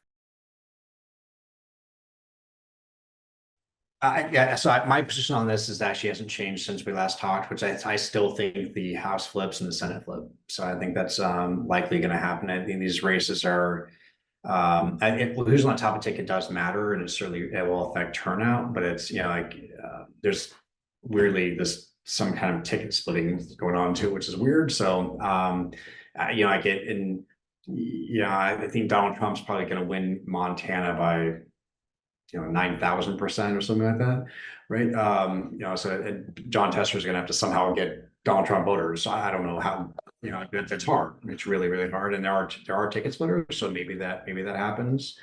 So my position on this is actually hasn't changed since we last talked, which I still think the House flips and the Senate flip. So I think that's likely going to happen. I think these races are, who's on the top of the ticket does matter, and it will affect turnout. But it's there's weirdly some kind of ticket splitting going on too, which is weird. So I think Donald Trump's probably going to win Montana by 9,000% or something like that, right? So John Tester's going to have to somehow get Donald Trump voters. I don't know how. It's hard. It's really, really hard, and there are ticket splitters. So maybe that happens.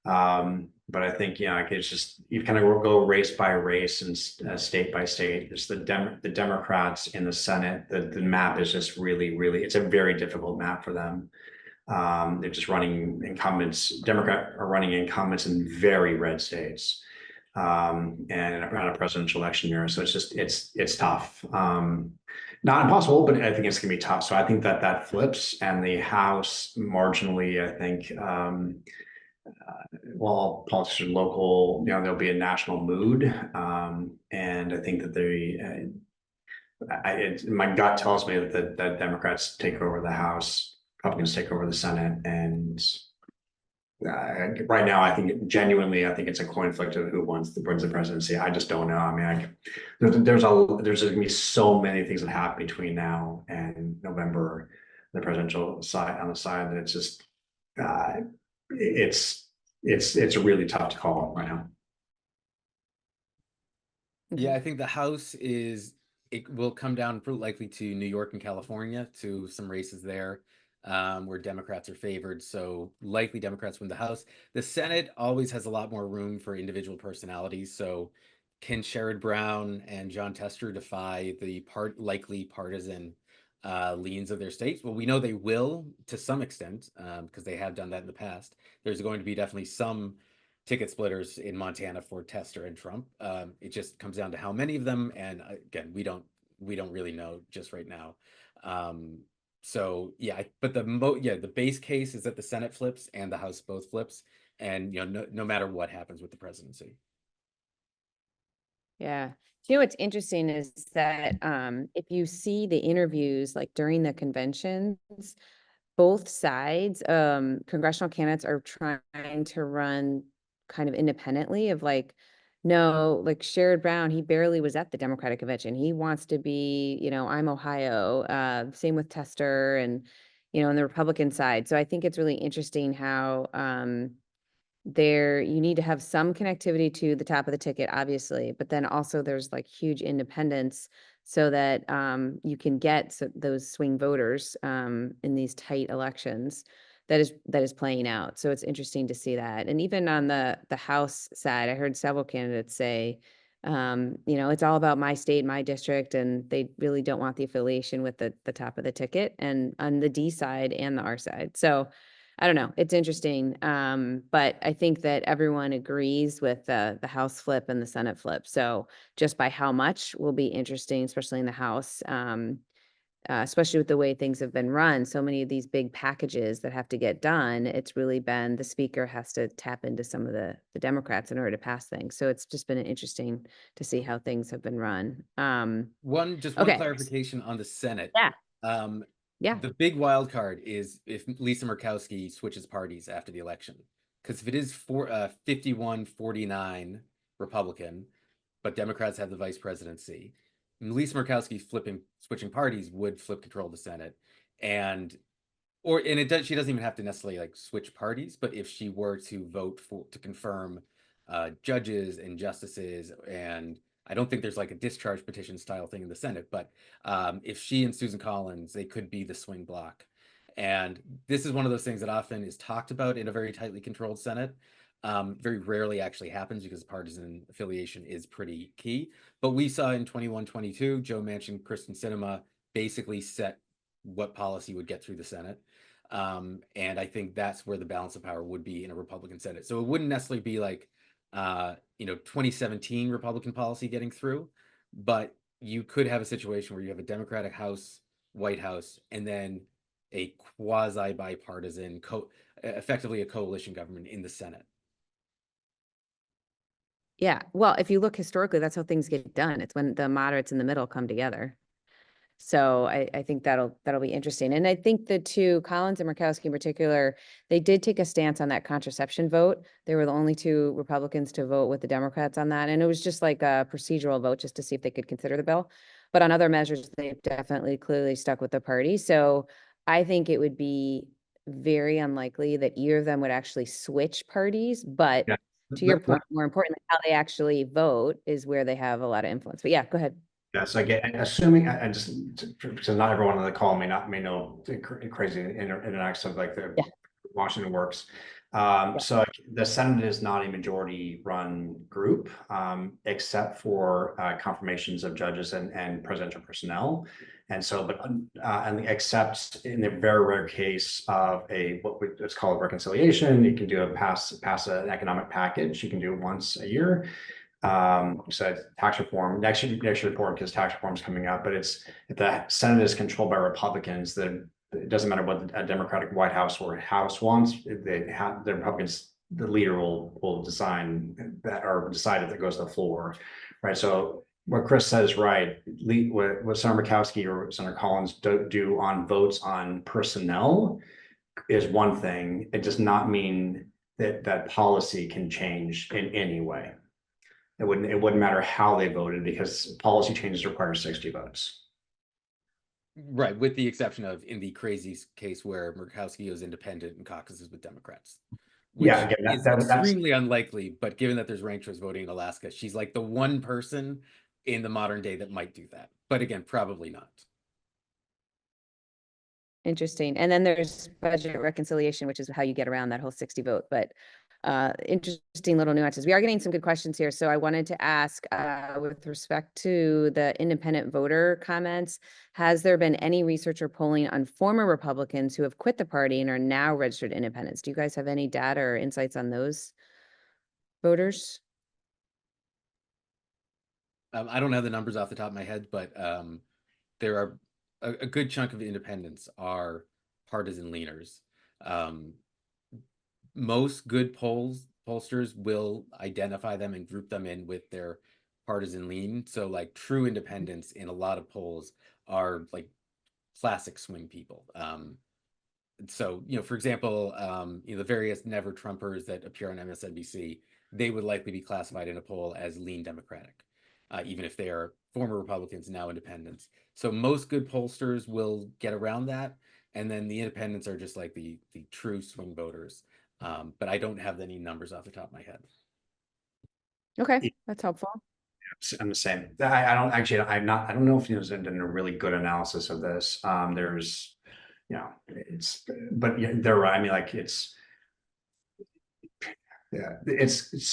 But I think it's just you kind of go race by race and state by state. It's the Democrats in the Senate. The map is just really, really. It's a very difficult map for them. They're just running incumbents. Democrats are running incumbents in very red states, and around a presidential election year. So it's tough. Not impossible, but I think it's gonna be tough. So I think that flips, and the House marginally. I think while politics are local, there'll be a national mood, and I think that my gut tells me that the Democrats take over the House, Republicans take over the Senate, and right now, I think genuinely, I think it's a coin flip of who wins the presidency. I just don't know. I mean, there's gonna be so many things that happen between now and November, the presidential side on the side that it's just uh, it's really tough to call right now. Yeah, I think the House it will come down likely to New York and California, to some races there, where Democrats are favored. So likely Democrats win the House. The Senate always has a lot more room for individual personalities. So can Sherrod Brown and John Tester defy the likely partisan leans of their states? Well, we know they will to some extent, because they have done that in the past. There's going to be definitely some ticket splitters in Montana for Tester and Trump. It just comes down to how many of them, and again, we don't really know just right now. So yeah, but the base case is that the Senate flips and the House both flips, and no matter what happens with the presidency. Yeah. You know, what's interesting is that if you see the interviews like during the conventions, both sides, congressional candidates are trying to run kind of independently of like, no, like Sherrod Brown, he barely was at the Democratic convention. He wants to be, I'm Ohio. Same with Tester and, on the Republican side. So I think it's really interesting how you need to have some connectivity to the top of the ticket, obviously, but then also there's like huge independence so that you can get those swing voters in these tight elections. That is playing out. So it's interesting to see that. And even on the House side, I heard several candidates say, it's all about my state, my district, and they really don't want the affiliation with the top of the ticket, and on the D side and the R side. So I don't know. It's interesting. But I think that everyone agrees with the House flip and the Senate flip. So just by how much will be interesting, especially in the House, especially with the way things have been run. So many of these big packages that have to get done, it's really been the speaker has to tap into some of the Democrats in order to pass things. So it's just been interesting to see how things have been run. One Okay. clarification on the Senate. Yeah. Um, Yeah. The big wild card is if Lisa Murkowski switches parties after the election. Because if it is 51-49 Republican, but Democrats have the vice presidency, Lisa Murkowski switching parties would flip control of the Senate. And she doesn't even have to necessarily like switch parties, but if she were to vote to confirm judges and justices, and I don't think there's like a discharge petition style thing in the Senate, but if she and Susan Collins, they could be the swing bloc. And this is one of those things that often is talked about in a very tightly controlled Senate. Very rarely actually happens because partisan affiliation is pretty key. But we saw in 21-22, Joe Manchin, Kristen Sinema basically set what policy would get through the Senate. And I think that's where the balance of power would be in a Republican Senate. So it wouldn't necessarily be like, 2017 Republican policy getting through, but you could have a situation where you have a Democratic House, White House, and then a quasi bipartisan, effectively a coalition government in the Senate. Yeah. Well, if you look historically, that's how things get done. It's when the moderates in the middle come together. So I think that'll be interesting. And I think the two, Collins and Murkowski in particular, they did take a stance on that contraception vote. They were the only two Republicans to vote with the Democrats on that. And it was just like a procedural vote just to see if they could consider the bill. But on other measures, they've definitely clearly stuck with the party. So I think it would be very unlikely that either of them would actually switch parties. But Yeah. to your point, more importantly, how they actually vote is where they have a lot of influence. But yeah, go ahead. Yeah, so assuming I just so not everyone on the call may know the crazy interacts of like the Washington works. So like, the Senate is not a majority run group, except for confirmations of judges and presidential personnel. And so, but and except in the very rare case of what's called reconciliation, you can do pass an economic package. You can do it once a year. So tax reform, next year report because tax reform is coming up, but if the Senate is controlled by Republicans, then it doesn't matter what a Democratic White House or House wants. The Republicans, the leader will design that or decide if it goes to the floor, right? So what Chris says, right. What Senator Murkowski or Senator Collins do on votes on personnel is one thing. It does not mean that policy can change in any way. It wouldn't matter how they voted because policy changes require 60 votes. Right, with the exception of in the crazy case where Murkowski goes independent and caucuses with Democrats, which Yeah, again, is that's extremely unlikely. But given that there's ranked choice voting in Alaska, she's like the one person in the modern day that might do that. But again, probably not. Interesting. And then there's budget reconciliation, which is how you get around that whole 60 vote. But interesting little nuances. We are getting some good questions here. So I wanted to ask with respect to the independent voter comments, has there been any research or polling on former Republicans who have quit the party and are now registered independents? Do you guys have any data or insights on those voters? I don't have the numbers off the top of my head, but there are a good chunk of independents are partisan leaners. Most good pollsters will identify them and group them in with their partisan lean. So like true independents in a lot of polls are like classic swing people. So, for example, the various never Trumpers that appear on MSNBC, they would likely be classified in a poll as lean Democratic, even if they are former Republicans, now independents. So most good pollsters will get around that. And then the independents are just like the true swing voters. But I don't have any numbers off the top of my head. Okay, that's helpful. I'm the same. I don't actually, I don't know if there's done a really good analysis of this. There's, but yeah, they're right. I mean, like yeah, it's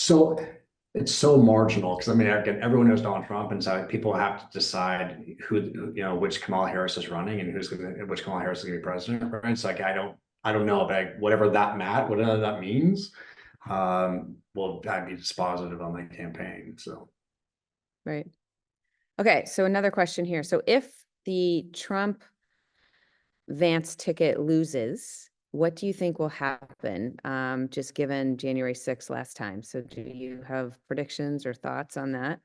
so marginal because I mean, again, everyone knows Donald Trump, and so people have to decide which Kamala Harris is running and which Kamala Harris is going to be president, right? It's like I don't know, but whatever that means, will I'd be dispositive on my campaign. So. Right. Okay, so another question here. So if the Trump Vance ticket loses, what do you think will happen? Just given January 6th last time. So do you have predictions or thoughts on that?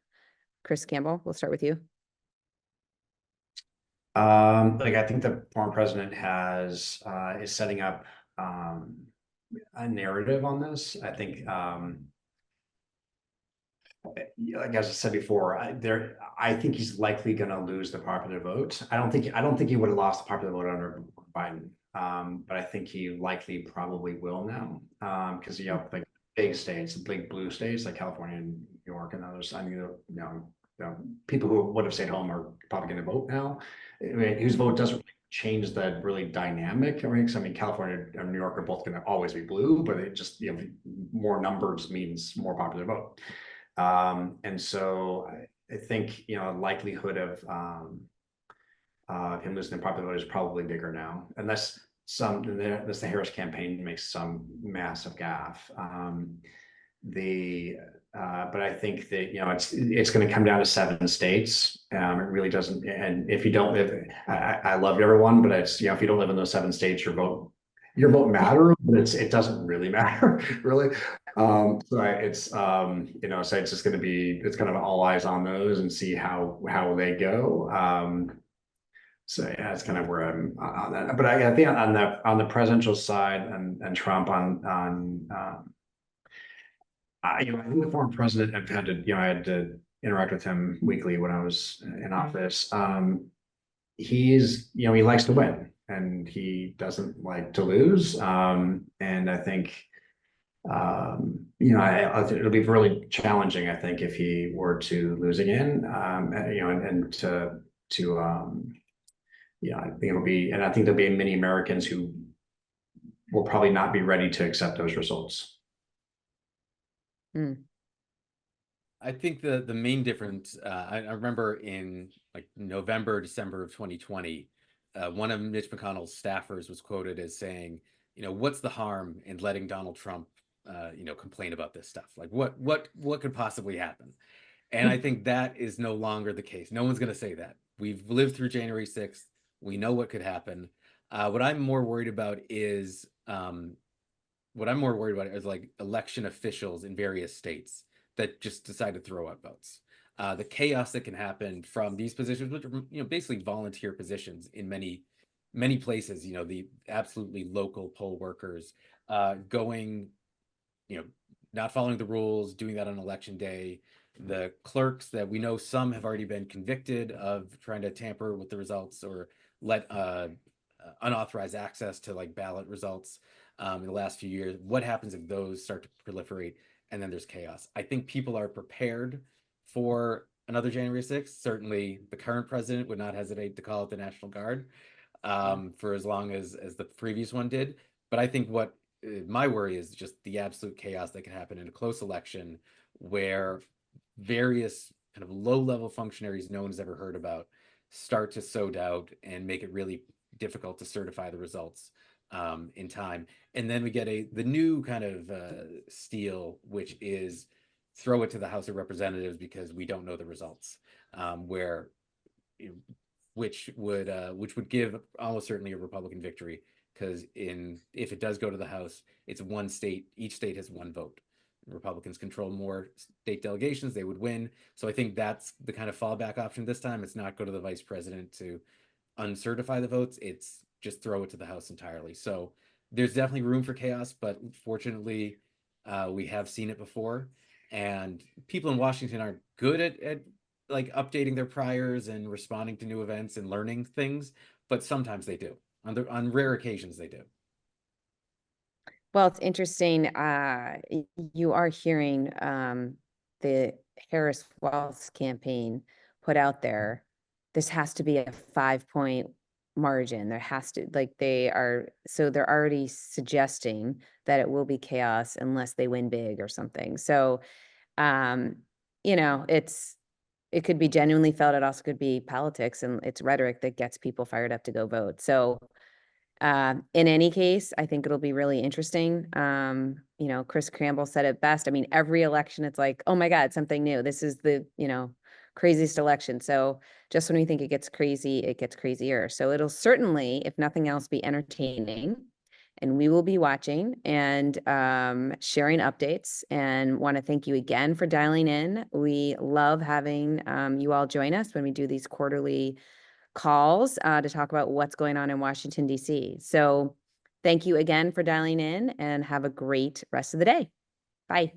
Chris Campbell, we'll start with you. Like I think the former president is setting up a narrative on this. I think like as I said before, I think he's likely going to lose the popular vote. I don't think he would have lost the popular vote under Biden. But I think he likely probably will now. Because you have like big states, big blue states like California and New York and others. I mean, people who would have stayed home are probably going to vote now. I mean, whose vote doesn't change that really dynamic. I mean, California and New York are both going to always be blue, but it just more numbers means more popular vote. And so I think, likelihood of him losing the popular vote is probably bigger now, unless the Harris campaign makes some massive gaffe. But I think that, it's going to come down to 7 states. It really doesn't. And if you don't live, I love everyone, but it's, if you don't live in those 7 states, your vote matters, but it doesn't really matter really. So it's so it's just going to be, it's kind of all eyes on those and see how they go. So yeah, it's kind of where I'm on that. But I think on the presidential side and Trump I think the former president, I had to interact with him weekly when I was in office. He likes to win and he doesn't like to lose. And I think, it'll be really challenging, I think, if he were to lose again. And I think I think there'll be many Americans who will probably not be ready to accept those results. I think the main difference, I remember in like November, December of 2020, one of Mitch McConnell's staffers was quoted as saying, what's the harm in letting Donald Trump, complain about this stuff? Like what could possibly happen? And I think that is no longer the case. No one's going to say that. We've lived through January 6th. We know what could happen. What I'm more worried about is like election officials in various states that just decide to throw out votes. the chaos that can happen from these positions, which are, basically volunteer positions in many places, the absolutely local poll workers, going, not following the rules, doing that on election day. The clerks that we know, some have already been convicted of trying to tamper with the results or let unauthorized access to like ballot results in the last few years. What happens if those start to proliferate and then there's chaos? I think people are prepared for another January 6th. Certainly the current president would not hesitate to call it the National Guard for as long as the previous one did. But I think what my worry is just the absolute chaos that can happen in a close election where various kind of low-level functionaries no one's ever heard about start to sow doubt and make it really difficult to certify the results in time. And then we get the new kind of steal, which is throw it to the House of Representatives because we don't know the results, where which would give almost certainly a Republican victory, because if it does go to the House, it's one state, each state has one vote. Republicans control more state delegations, they would win. So I think that's the kind of fallback option this time. It's not go to the vice president to uncertify the votes, it's just throw it to the House entirely. So there's definitely room for chaos, but fortunately, we have seen it before, and people in Washington aren't good at like updating their priors and responding to new events and learning things, but sometimes they do. On rare occasions, they do. Well, it's interesting. You are hearing the Harris-Walz campaign put out there. This has to be a 5-point margin. There has to, so they're already suggesting that it will be chaos unless they win big or something. So, it could be genuinely felt. It also could be politics and it's rhetoric that gets people fired up to go vote. So, in any case, I think it'll be really interesting. Chris Campbell said it best. I mean, every election, it's like, oh my God, something new. This is the, craziest election. So just when we think it gets crazy, it gets crazier. So it'll certainly, if nothing else, be entertaining. And we will be watching and sharing updates, and want to thank you again for dialing in. We love having you all join us when we do these quarterly calls to talk about what's going on in Washington, D.C. So thank you again for dialing in, and have a great rest of the day. Bye.